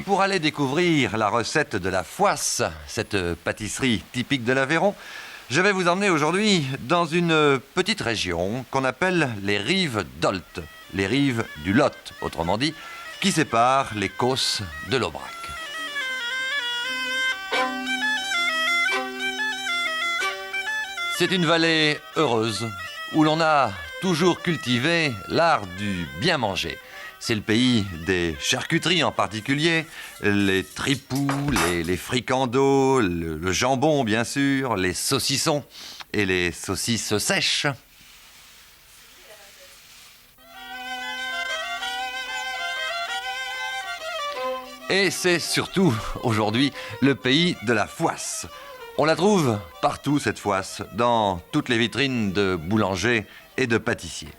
pour aller découvrir la recette de la foisse, cette pâtisserie typique de l'Aveyron, je vais vous emmener aujourd'hui dans une petite région qu'on appelle les rives d'Olt, les rives du Lot, autrement dit, qui séparent les Causses de l'Aubrac. C'est une vallée heureuse où l'on a toujours cultivé l'art du bien manger. C'est le pays des charcuteries en particulier, les tripous, les fricandeaux, le jambon bien sûr, les saucissons et les saucisses sèches. Et c'est surtout aujourd'hui le pays de la foisse. On la trouve partout cette foisse, dans toutes les vitrines de boulangers et de pâtissiers.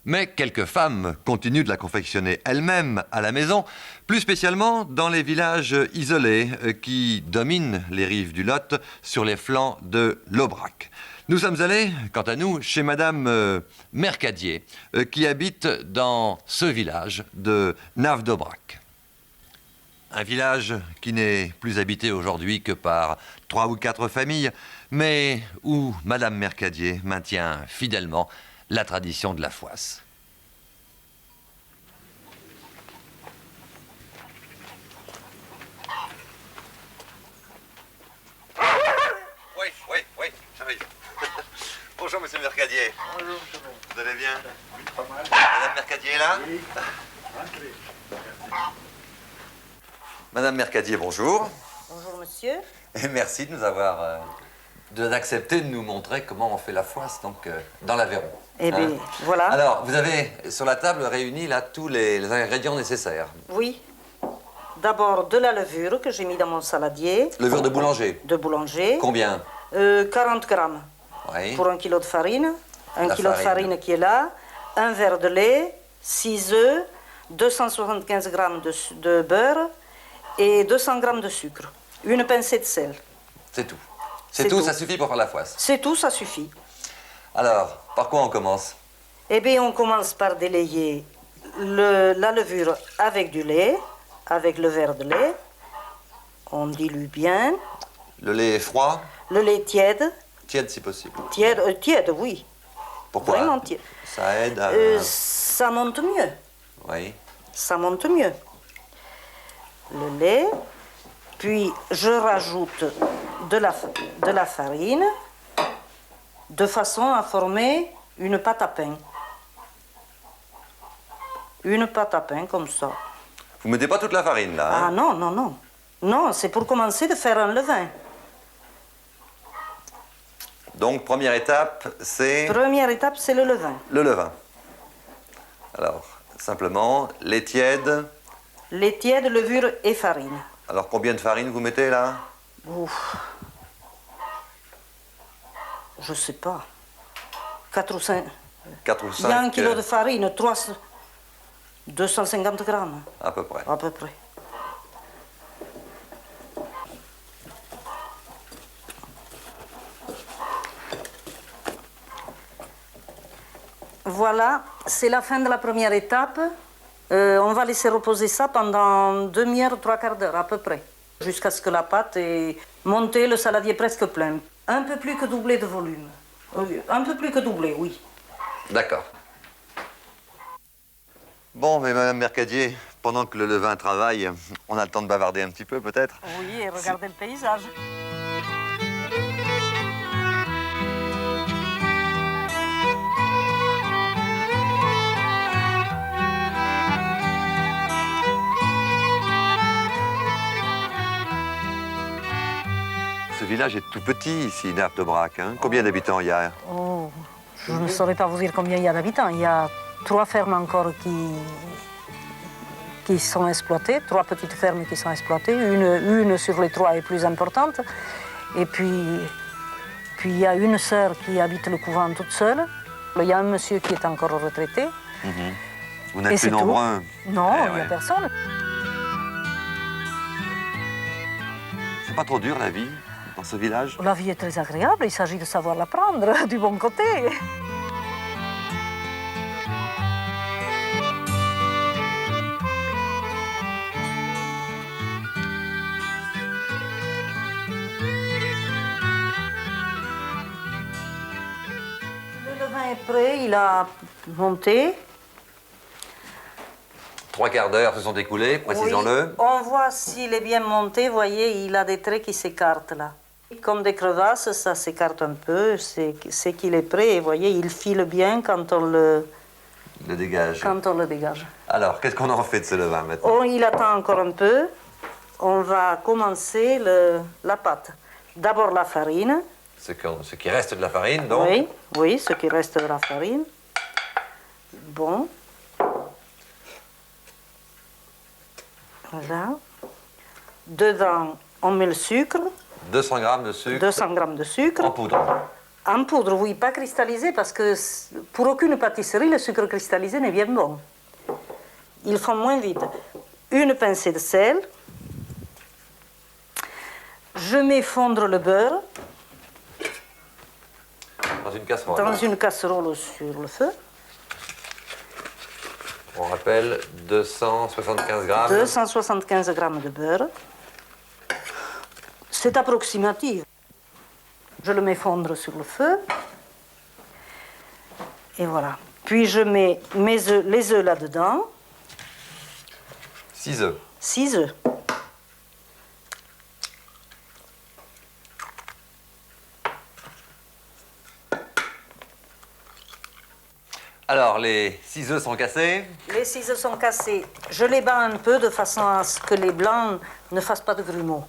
Mais quelques femmes continuent de la confectionner elles-mêmes à la maison, plus spécialement dans les villages isolés qui dominent les rives du Lot sur les flancs de l'Aubrac. Nous sommes allés, quant à nous, chez Madame Mercadier, qui habite dans ce village de Nave d'Aubrac. Un village qui n'est plus habité aujourd'hui que par 3 ou 4 familles, mais où Madame Mercadier maintient fidèlement la tradition de la foisse. Oui, j'arrive. Bonjour, Monsieur Mercadier. Bonjour, monsieur. Vous allez bien? Oui, pas mal. Madame Mercadier est là? Oui. Entrez. Madame Mercadier, bonjour. Bonjour monsieur. Et merci de nous avoir d'accepter de nous montrer comment on fait la foisse donc dans l'Aveyron. Eh bien, voilà. Alors, vous avez sur la table réuni là tous les ingrédients nécessaires. Oui. D'abord de la levure que j'ai mis dans mon saladier. Levure de boulanger. De boulanger. Combien? 40 grammes. Oui. Pour 1 kilo de farine. Un La kilo de farine qui est là. Un verre de lait. 6 œufs. 275 grammes de beurre. Et 200 grammes de sucre. Une pincée de sel. C'est tout. C'est tout, ça suffit pour faire la foisse. C'est tout, ça suffit. Alors, par quoi on commence? Eh bien, on commence par délayer la levure avec du lait, avec le verre de lait. On dilue bien. Le lait est froid? Le lait tiède. Tiède si possible. Tiède, oui. Pourquoi? Vraiment tiède. Ça aide à... Ça monte mieux. Oui. Ça monte mieux. Le lait. Puis, je rajoute de la farine de façon à former une pâte à pain. Une pâte à pain comme ça. Vous mettez pas toute la farine là, hein? Ah non, non, non. Non, c'est pour commencer de faire un levain. Donc, première étape, c'est... Première étape, c'est le levain. Le levain. Alors, simplement, lait tiède. Lait tiède, levure et farine. Alors, combien de farine vous mettez là? Ouf. Je sais pas. 4 ou 5. 4 ou 5? Il y a 1 kilo de farine, 250 grammes. À peu près. À peu près. Voilà, c'est la fin de la première étape. On va laisser reposer ça pendant 1/2 heure, 3/4 d'heure à peu près. Jusqu'à ce que la pâte ait monté, le saladier presque plein. Un peu plus que doublé de volume. Un peu plus que doublé, oui. D'accord. Bon, mais Madame Mercadier, pendant que le levain travaille, on a le temps de bavarder un petit peu peut-être? Oui, et regardez le paysage. Ce village est tout petit ici, Nave d'Aubrac. Hein? Combien d'habitants il y a? Oh, je ne saurais pas vous dire combien il y a d'habitants. Il y a 3 fermes encore qui sont exploitées, 3 petites fermes qui sont exploitées. Une sur les 3 est plus importante. Et puis il y a une sœur qui habite le couvent toute seule. Il y a un monsieur qui est encore retraité. Vous n'êtes plus nombreux? Non, il n'y a personne. C'est pas trop dur la vie dans ce village? La vie est très agréable, il s'agit de savoir la prendre du bon côté. prêt, il a monté. 3 quarts d'heure se sont écoulés, précisons-le. Oui, on voit s'il est bien monté, vous voyez, il a des traits qui s'écartent là. Comme des crevasses, ça s'écarte un peu, c'est qu'il est prêt. Vous voyez, il file bien quand on le dégage. Quand on le dégage. Alors, qu'est-ce qu'on en fait de ce levain maintenant? Oh, il attend encore un peu. On va commencer la pâte. D'abord la farine. Ce qui reste de la farine, donc. Oui, oui, ce qui reste de la farine. Bon. Voilà. Dedans, on met le sucre. 200 grammes de sucre. 200 grammes de sucre. En poudre. En poudre, oui, pas cristallisé, parce que pour aucune pâtisserie, le sucre cristallisé n'est bien bon. Ils font moins vite. Une pincée de sel. Je mets fondre le beurre. Dans une casserole. Dans une casserole sur le feu. On rappelle 275 grammes. 275 grammes de beurre. C'est approximatif. Je le mets fondre sur le feu. Et voilà. Puis je mets les œufs là-dedans. 6 œufs. 6 œufs. Alors, les 6 œufs sont cassés. Les 6 œufs sont cassés. Je les bats un peu de façon à ce que les blancs ne fassent pas de grumeaux.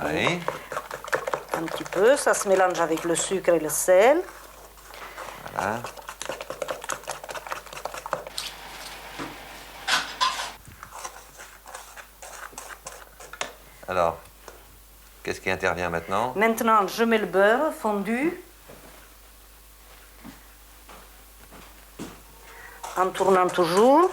Oui. Un petit peu, ça se mélange avec le sucre et le sel. Voilà. Alors, qu'est-ce qui intervient maintenant? Maintenant, je mets le beurre fondu. En tournant toujours.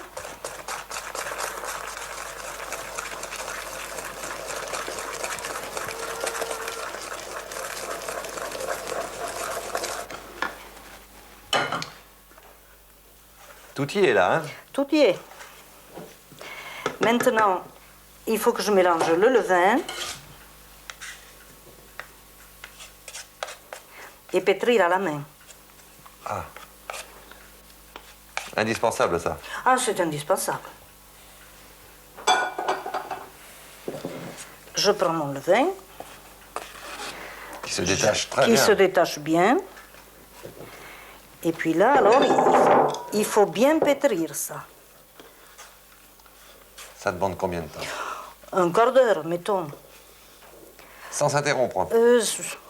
Tout y est là, hein? Tout y est. Maintenant, il faut que je mélange le levain et pétrir à la main. Ah. Indispensable, ça. Ah, c'est indispensable. Je prends mon levain. Qui se détache très qui bien. se détache bien. Et puis là, alors, il faut bien pétrir ça. Ça demande combien de temps? Un quart d'heure, mettons. Sans s'interrompre.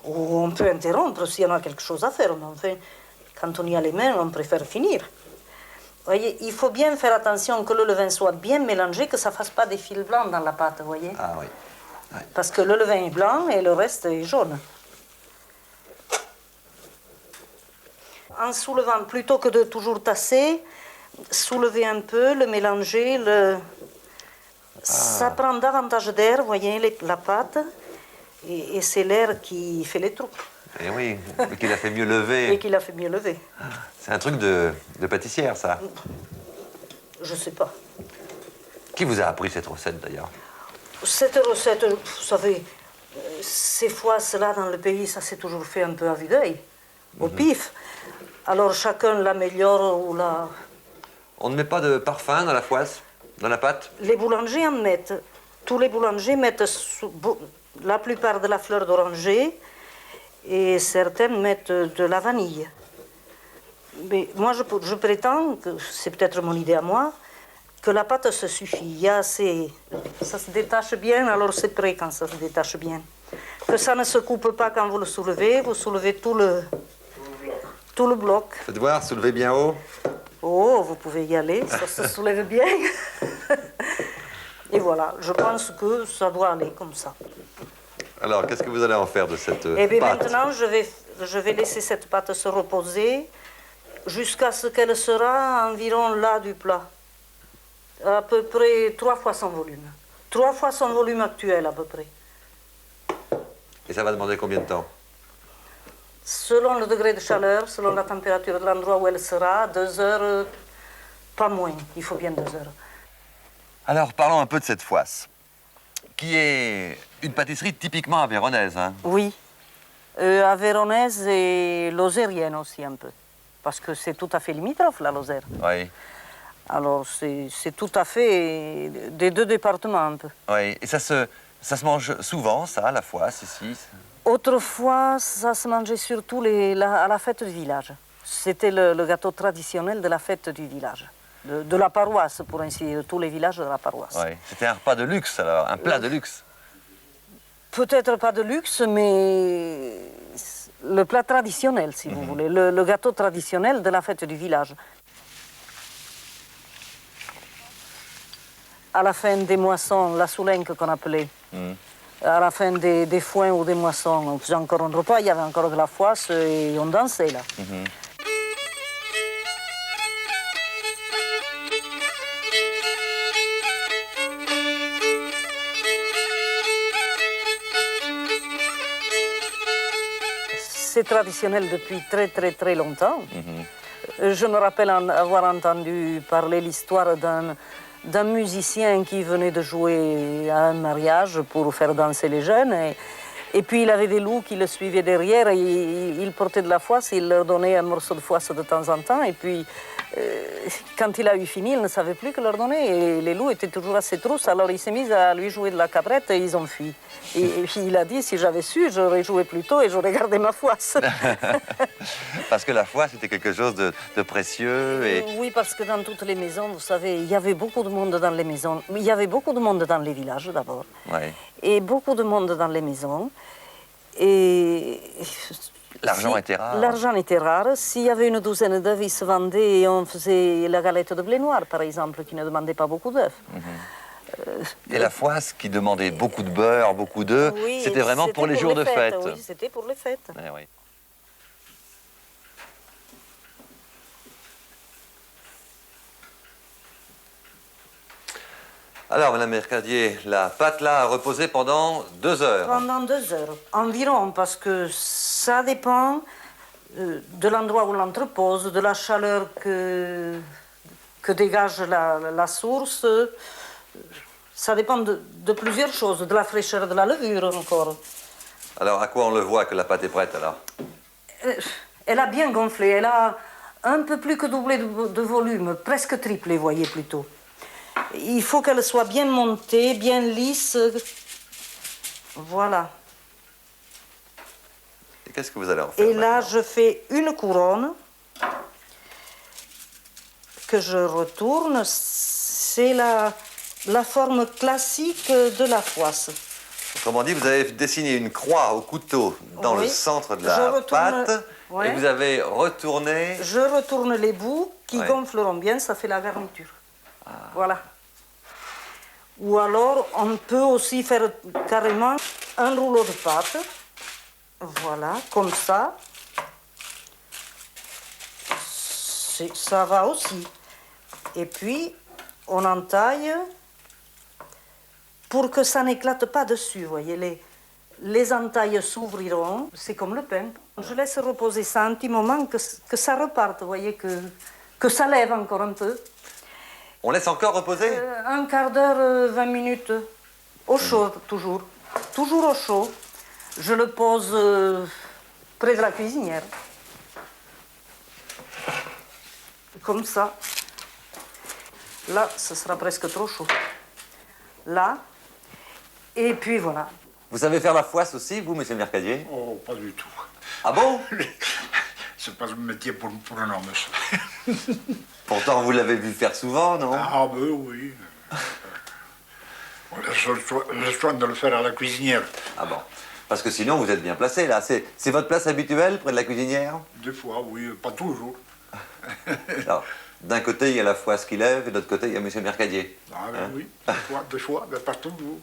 On peut interrompre s'il y en a quelque chose à faire, mais enfin, quand on y a les mains, on préfère finir. Vous voyez, il faut bien faire attention que le levain soit bien mélangé, que ça ne fasse pas des fils blancs dans la pâte, vous voyez. Ah oui. Ouais. Parce que le levain est blanc et le reste est jaune. En soulevant, plutôt que de toujours tasser, soulever un peu, le mélanger, ça prend davantage d'air, vous voyez, la pâte, et c'est l'air qui fait les trous. Et oui, et qu'il a fait mieux lever. Et qu'il a fait mieux lever. C'est un truc de pâtissière, ça. Je sais pas. Qui vous a appris cette recette, d'ailleurs? Cette recette, vous savez, ces fois-là dans le pays, ça s'est toujours fait un peu à vue d'œil, au pif. Alors chacun l'améliore ou la... On ne met pas de parfum dans la fouasse, dans la pâte? Les boulangers en mettent. Tous les boulangers mettent la plupart de la fleur d'oranger et certains mettent de la vanille. Mais moi, je prétends, que c'est peut-être mon idée à moi, que la pâte se suffit. Il y a assez... Ça se détache bien, alors c'est prêt quand ça se détache bien. Que ça ne se coupe pas quand vous soulevez tout le bloc. Faites voir, soulevez bien haut. Oh, vous pouvez y aller, ça se soulève bien. Et voilà, je pense que ça doit aller comme ça. Alors, qu'est-ce que vous allez en faire de cette Et bien pâte? maintenant, je vais laisser cette pâte se reposer jusqu'à ce qu'elle sera environ là du plat. À peu près 3 fois son volume. 3 fois son volume actuel, à peu près. Et ça va demander combien de temps? Selon le degré de chaleur, selon la température de l'endroit où elle sera, 2 heures, pas moins. Il faut bien 2 heures. Alors, parlons un peu de cette fouasse, qui est une pâtisserie typiquement avéronaise, hein? Oui. Avéronaise et lozérienne aussi un peu. parce que c'est tout à fait limitrophe, la Lozère. Oui. Alors, c'est tout à fait des deux départements un peu. Oui. Et ça se mange souvent, ça, la foisse, ici? Autrefois, ça se mangeait surtout à la fête du village. C'était le gâteau traditionnel de la fête du village, de la paroisse, pour ainsi dire, tous les villages de la paroisse. Oui. C'était un repas de luxe, alors, un plat de luxe. Peut-être pas de luxe, mais le plat traditionnel, si vous voulez, le gâteau traditionnel de la fête du village. À la fin des moissons, la soulenque qu'on appelait, à la fin des foins ou des moissons, on faisait encore un repas, il y avait encore de la foisse et on dansait là. C'est traditionnel depuis très très très longtemps. Je me rappelle avoir entendu parler l'histoire d'un musicien qui venait de jouer à un mariage pour faire danser les jeunes. Et puis il avait des loups qui le suivaient derrière et il portait de la foisse, il leur donnait un morceau de foisse de temps en temps. Et puis quand il a eu fini, il ne savait plus que leur donner. Et les loups étaient toujours à ses trousses, alors il s'est mis à lui jouer de la cabrette et ils ont fui. Et puis il a dit, si j'avais su, j'aurais joué plus tôt et j'aurais gardé ma foisse. Parce que la foisse, c'était quelque chose de précieux. Et... Oui, parce que dans toutes les maisons, vous savez, il y avait beaucoup de monde dans les maisons. Il y avait beaucoup de monde dans les villages d'abord. Oui. Et beaucoup de monde dans les maisons. Et l'argent était rare. L'argent était rare. S'il y avait une douzaine d'œufs, ils se vendaient et on faisait la galette de blé noir, par exemple, qui ne demandait pas beaucoup d'œufs. Et la foisse, qui demandait beaucoup de beurre, beaucoup d'œufs, oui, c'était vraiment pour les jours de fête. Oui, c'était pour les fêtes. Eh oui. Alors, Madame Mercadier, la pâte là a reposé pendant 2 heures. Pendant 2 heures, environ, parce que ça dépend de l'endroit où l'entrepose, de la chaleur que dégage la source. Ça dépend de plusieurs choses, de la fraîcheur de la levure encore. Alors, à quoi on le voit que la pâte est prête alors? Elle a bien gonflé, elle a un peu plus que doublé de volume, presque triplé, voyez plutôt. Il faut qu'elle soit bien montée, bien lisse. Voilà. Et qu'est-ce que vous allez en faire? Et là, maintenant? je fais une couronne que je retourne. C'est la forme classique de la foisse. Autrement dit, vous avez dessiné une croix au couteau dans Oui. le centre de Je la retourne- pâte ouais. et vous avez retourné... Je retourne les bouts qui Ouais. gonfleront bien, ça fait la garniture. Voilà. Ou alors, on peut aussi faire carrément un rouleau de pâte. Voilà, comme ça. Ça va aussi. Et puis, on entaille pour que ça n'éclate pas dessus. Voyez, les entailles s'ouvriront. C'est comme le pain. Je laisse reposer ça un petit moment, que ça reparte. Voyez, que ça lève encore un peu. On laisse encore reposer? Un quart d'heure, 20 minutes. Au chaud, toujours. Toujours au chaud. Je le pose près de la cuisinière. Comme ça. Là, ce sera presque trop chaud. Là. Et puis voilà. Vous savez faire la foisse aussi, vous, monsieur Mercadier? Oh, pas du tout. Ah bon? C'est pas un métier pour un homme, ça. Pourtant, vous l'avez vu faire souvent, non? Ah, ben oui. On a le soin de le faire à la cuisinière. Ah bon. Parce que sinon, vous êtes bien placé, là. C'est votre place habituelle, près de la cuisinière? Des fois, oui, pas toujours. Alors, d'un côté, il y a la foisse qui lève, et de l'autre côté, il y a monsieur Mercadier. Ah, ben Hein? oui, des fois, mais pas toujours.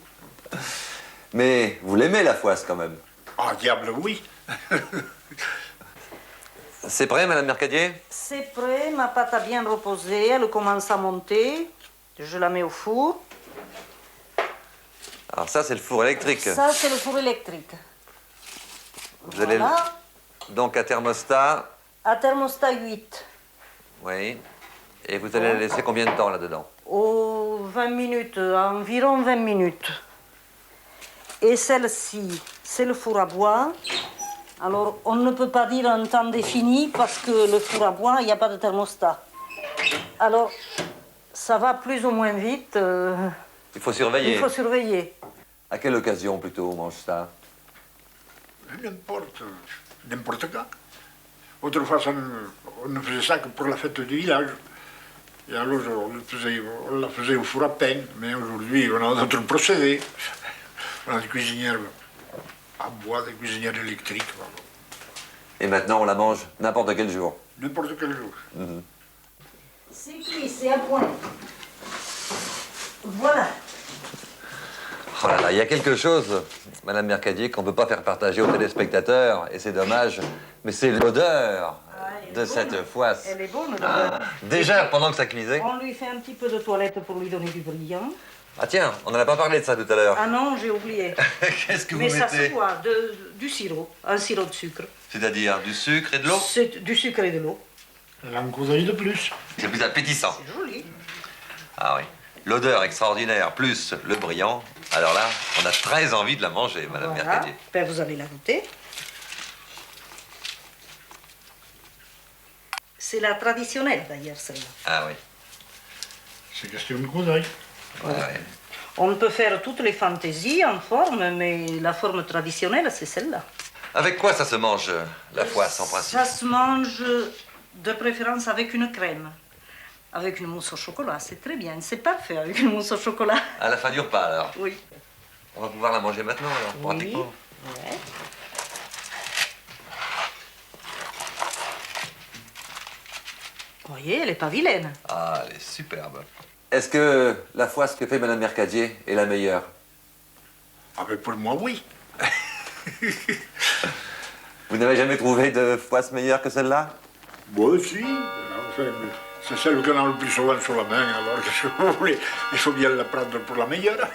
Mais vous l'aimez, la foisse, quand même. Ah, diable, oui. C'est prêt, madame Mercadier? C'est prêt, ma pâte a bien reposé, elle commence à monter. Je la mets au four. Alors ça, c'est le four électrique. Ça, c'est le four électrique. Vous allez Voilà. donc à thermostat, À thermostat 8. oui. Et vous allez la laisser combien de temps là-dedans? Aux 20 minutes, environ 20 minutes. Et celle-ci, c'est le four à bois. Alors, on ne peut pas dire un temps défini parce que le four à bois, il n'y a pas de thermostat. Alors, ça va plus ou moins vite. Il faut surveiller. Il faut surveiller. À quelle occasion plutôt on mange ça? N'importe quand. Autrefois, on ne faisait ça que pour la fête du village. Et alors, on la faisait au four à pain, mais aujourd'hui, on a d'autres procédés. On a des cuisinières à bois, des cuisinières électriques. Voilà. Et maintenant on la mange n'importe quel jour. N'importe quel jour. C'est cuit, c'est à point. Voilà. Oh là là, il y a quelque chose, Madame Mercadier, qu'on ne peut pas faire partager aux téléspectateurs, et c'est dommage, mais c'est l'odeur de cette foisse. Elle est bonne. Déjà, pendant que ça cuisait. On lui fait un petit peu de toilette pour lui donner du brillant. Ah tiens, on n'en a pas parlé de ça tout à l'heure. Ah non, j'ai oublié. Qu'est-ce que vous Mais ça se mettez? voit, du sirop, un sirop de sucre. C'est-à-dire du sucre et de l'eau? C'est du sucre et de l'eau. Elle a un cousin de plus. C'est plus appétissant. C'est joli. Ah oui. L'odeur extraordinaire, plus le brillant. Alors là, on a très envie de la manger, Madame Voilà. Mercadier. Ben, vous allez la goûter. C'est la traditionnelle d'ailleurs, celle-là. Ah oui. C'est question de cousin. Ouais, ouais. On peut faire toutes les fantaisies en forme, mais la forme traditionnelle, c'est celle-là. Avec quoi ça se mange, la foisse, en principe? Ça se mange de préférence avec une crème. Avec une mousse au chocolat, c'est très bien. C'est parfait avec une mousse au chocolat. À la fin du repas, alors. Oui. On va pouvoir la manger maintenant, alors, Oui. pratiquement. Ouais. Vous voyez, elle n'est pas vilaine. Ah, elle est superbe. Est-ce que la foisse que fait Madame Mercadier est la meilleure? Ah ben pour moi, oui. Vous n'avez jamais trouvé de foisse meilleure que celle-là? Moi aussi. Enfin, c'est celle qu'on a le plus souvent sur la main, alors qu'est-ce que vous voulez? Il faut bien la prendre pour la meilleure.